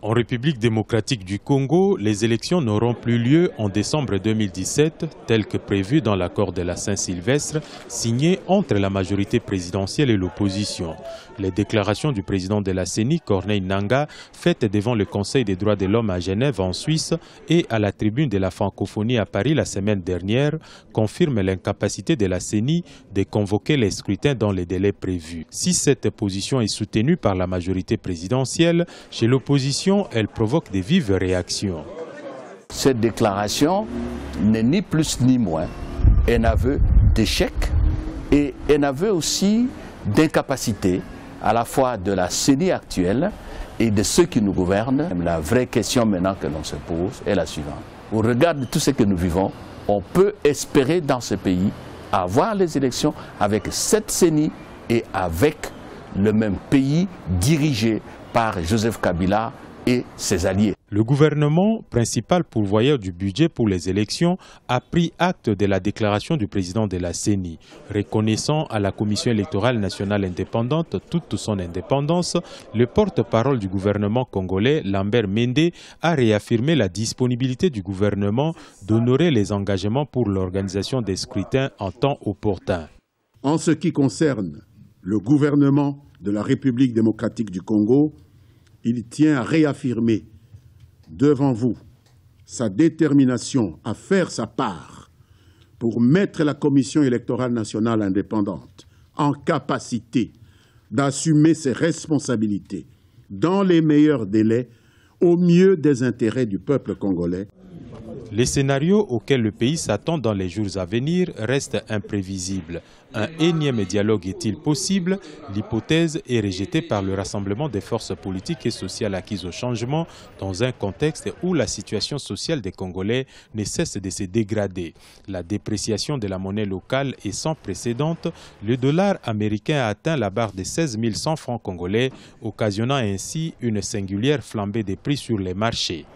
En République démocratique du Congo, les élections n'auront plus lieu en décembre 2017, tel que prévu dans l'accord de la Saint-Sylvestre, signé entre la majorité présidentielle et l'opposition. Les déclarations du président de la CENI, Corneille Nangaa, faites devant le Conseil des droits de l'homme à Genève en Suisse et à la tribune de la francophonie à Paris la semaine dernière, confirment l'incapacité de la CENI de convoquer les scrutins dans les délais prévus. Si cette position est soutenue par la majorité présidentielle, chez l'opposition, elle provoque des vives réactions. Cette déclaration n'est ni plus ni moins un aveu d'échec et un aveu aussi d'incapacité à la fois de la CENI actuelle et de ceux qui nous gouvernent. La vraie question maintenant que l'on se pose est la suivante. Au regard de tout ce que nous vivons, on peut espérer dans ce pays avoir les élections avec cette CENI et avec le même pays dirigé par Joseph Kabila et ses alliés. Le gouvernement, principal pourvoyeur du budget pour les élections, a pris acte de la déclaration du président de la CENI. Reconnaissant à la Commission électorale nationale indépendante toute son indépendance, le porte-parole du gouvernement congolais, Lambert Mende, a réaffirmé la disponibilité du gouvernement d'honorer les engagements pour l'organisation des scrutins en temps opportun. En ce qui concerne le gouvernement de la République démocratique du Congo, il tient à réaffirmer devant vous sa détermination à faire sa part pour mettre la Commission électorale nationale indépendante en capacité d'assumer ses responsabilités dans les meilleurs délais au mieux des intérêts du peuple congolais. Les scénarios auxquels le pays s'attend dans les jours à venir restent imprévisibles. Un énième dialogue est-il possible? L'hypothèse est rejetée par le rassemblement des forces politiques et sociales acquises au changement dans un contexte où la situation sociale des Congolais ne cesse de se dégrader. La dépréciation de la monnaie locale est sans précédent. Le dollar américain a atteint la barre des 16 100 francs congolais, occasionnant ainsi une singulière flambée des prix sur les marchés.